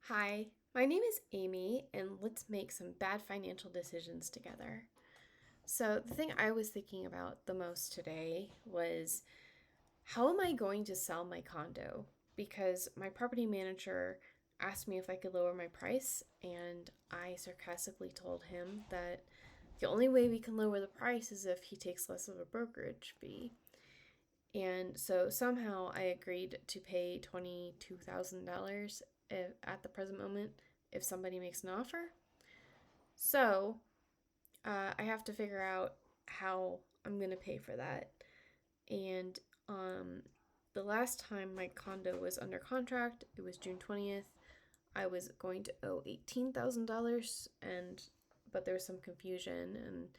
Hi, my name is Amy, and let's make some bad financial decisions together. So, the thing I was thinking about the most today was how am I going to sell my condo? Because my property manager asked me if I could lower my price, and I sarcastically told him that the only way we can lower the price is if he takes less of a brokerage fee. And so somehow I agreed to pay $22,000 at the present moment if somebody makes an offer. So I have to figure out how I'm going to pay for that. And the last time my condo was under contract, it was June 20th. I was going to owe $18,000, but there was some confusion, and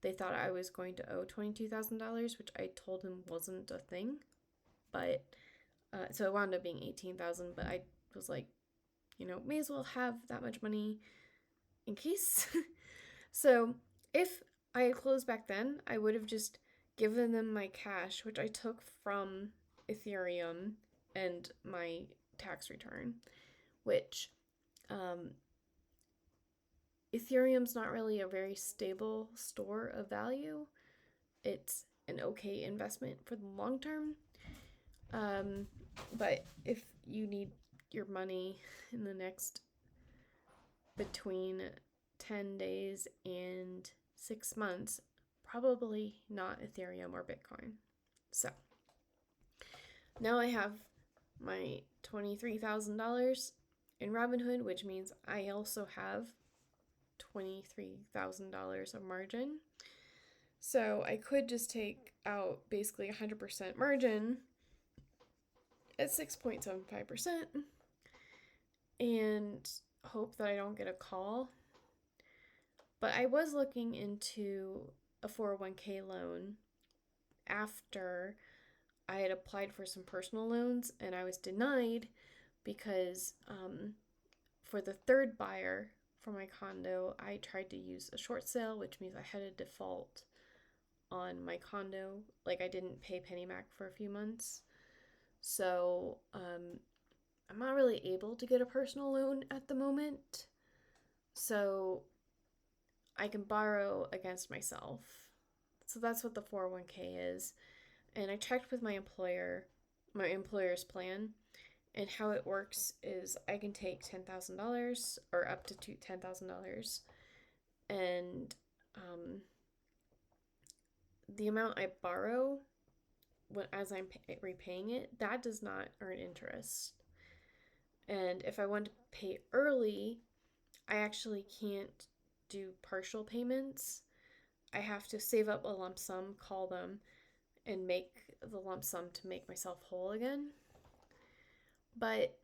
they thought I was going to owe $22,000, which I told him wasn't a thing. But so it wound up being 18,000. But I was like, may as well have that much money in case. So if I had closed back then, I would have just given them my cash, which I took from Ethereum and my tax return, which um, Ethereum's not really a very stable store of value. It's an okay investment for the long term. But if you need your money in the next between 10 days and 6 months, probably not Ethereum or Bitcoin. So now I have my $23,000 in Robinhood, which means I also have $23,000 of margin. So I could just take out basically 100% margin at 6.75% and hope that I don't get a call. But I was looking into a 401k loan after I had applied for some personal loans and I was denied because for the third buyer for my condo, I tried to use a short sale, which means I had a default on my condo. Like I didn't pay PennyMac for a few months. So I'm not really able to get a personal loan at the moment. So I can borrow against myself. So that's what the 401k is. And I checked with my employer's plan, and how it works is I can take $10,000 or up to $10,000, and the amount I borrow as I'm repaying it, that does not earn interest. And if I want to pay early, I actually can't do partial payments. I have to save up a lump sum, call them, and make the lump sum to make myself whole again. But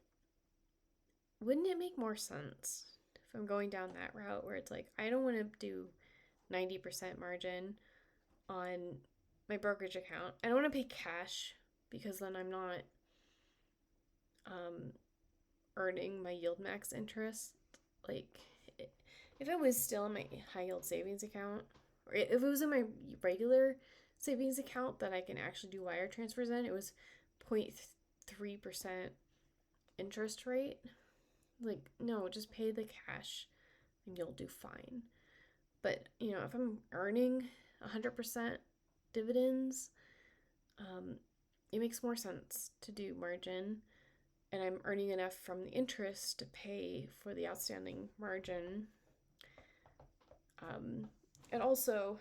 wouldn't it make more sense if I'm going down that route where it's like, I don't want to do 90% margin on my brokerage account. I don't want to pay cash because then I'm not um, earning my yield max interest. Like, if it was still in my high yield savings account, or if it was in my regular savings account that I can actually do wire transfers in, it was 0.3% interest rate. Like, no, just pay the cash and you'll do fine. But, if I'm earning 100% dividends, it makes more sense to do margin. And I'm earning enough from the interest to pay for the outstanding margin. And also,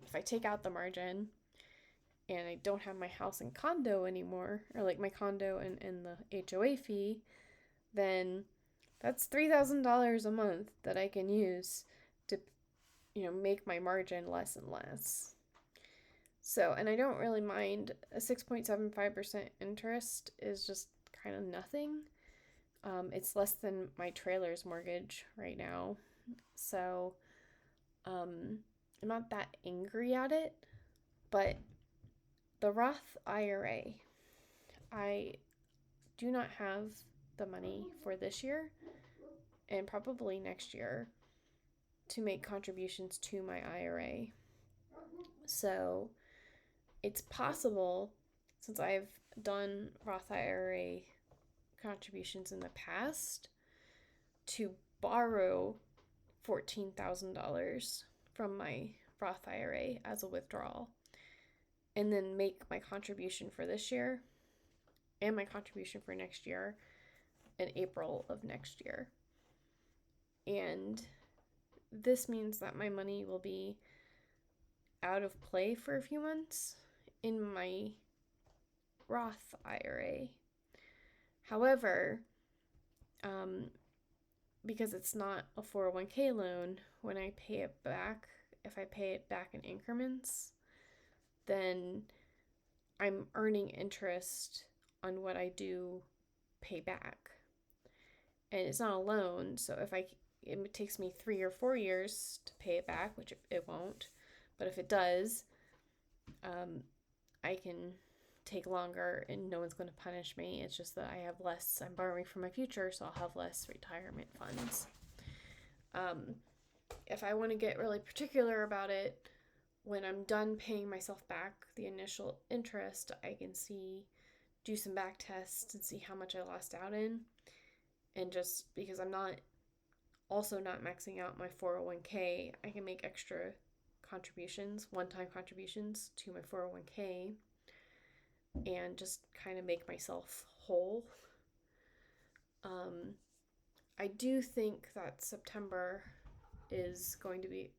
if I take out the margin and I don't have my house and condo anymore, or like my condo and the HOA fee, then that's $3,000 a month that I can use to, make my margin less and less. So, and I don't really mind a 6.75% interest is just kind of nothing. It's less than my trailer's mortgage right now. So, I'm not that angry at it, but the Roth IRA, I do not have the money for this year and probably next year to make contributions to my IRA. So it's possible, since I've done Roth IRA contributions in the past, to borrow $14,000 from my Roth IRA as a withdrawal and then make my contribution for this year and my contribution for next year in April of next year. And this means that my money will be out of play for a few months in my Roth IRA. However, because it's not a 401k loan, when I pay it back, if I pay it back in increments, then I'm earning interest on what I do pay back. And it's not a loan, so it takes me 3 or 4 years to pay it back, which it won't, but if it does, I can take longer and no one's going to punish me. It's just that I have less, I'm borrowing from my future, so I'll have less retirement funds. If I want to get really particular about it, when I'm done paying myself back the initial interest, I can do some back tests and see how much I lost out in. And just because I'm not maxing out my 401k, I can make extra contributions, one-time contributions to my 401k and just kind of make myself whole. I do think that September is going to be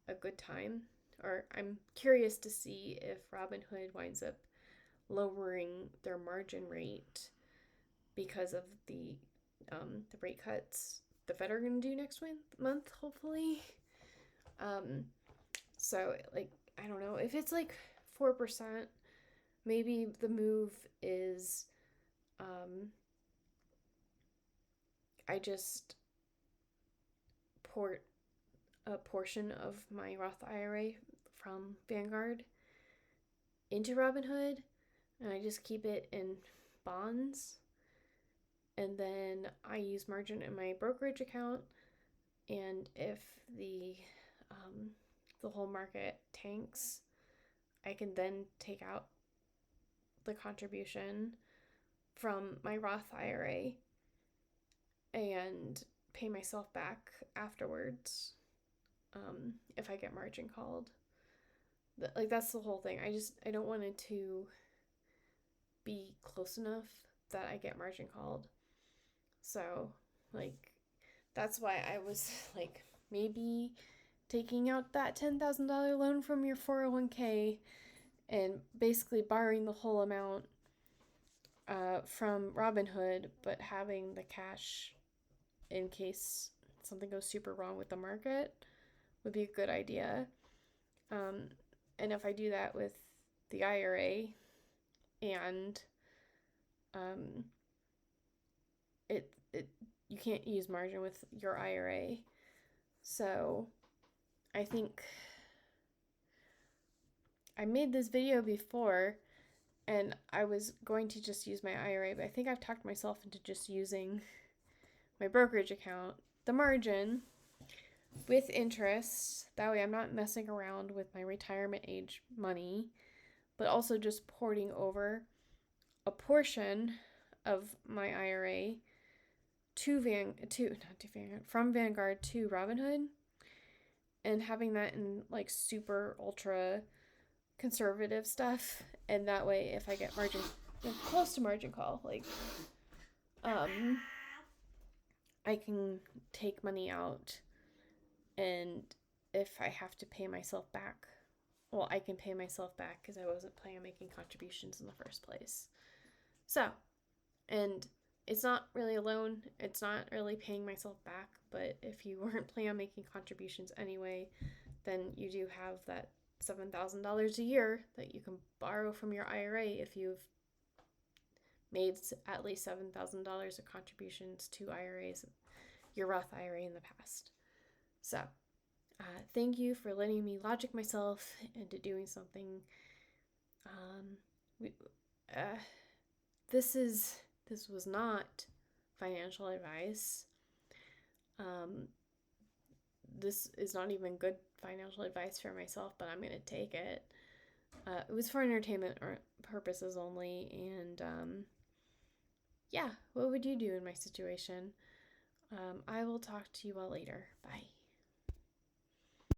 a good time, or I'm curious to see if Robinhood winds up lowering their margin rate because of the rate cuts the Fed are going to do next month, hopefully. So, like, I don't know, if it's like 4%, maybe the move is I just port a portion of my Roth IRA from Vanguard into Robinhood, and I just keep it in bonds, and then I use margin in my brokerage account, and if the whole market tanks, I can then take out the contribution from my Roth IRA and pay myself back afterwards if I get margin called. Like, that's the whole thing. I don't want it to be close enough that I get margin called. So, like, that's why I was like, maybe taking out that $10,000 loan from your 401k and basically borrowing the whole amount from Robinhood, but having the cash in case something goes super wrong with the market would be a good idea. And if I do that with the IRA and you can't use margin with your IRA. So I think I made this video before and I was going to just use my IRA, but I think I've talked myself into just using my brokerage account, the margin with interest. That way I'm not messing around with my retirement age money, but also just porting over a portion of my IRA from Vanguard to Robinhood, and having that in like super ultra conservative stuff. And that way, if I get close to margin call, like I can take money out, and if I have to pay myself back, well, I can pay myself back because I wasn't planning on making contributions in the first place. So, and it's not really a loan, it's not really paying myself back, but if you weren't planning on making contributions anyway, then you do have that $7,000 a year that you can borrow from your IRA if you've made at least $7,000 of contributions to IRAs, your Roth IRA in the past. So, thank you for letting me logic myself into doing something. This was not financial advice. This is not even good financial advice for myself, but I'm going to take it. It was for entertainment purposes only, and yeah, what would you do in my situation? I will talk to you all later. Bye.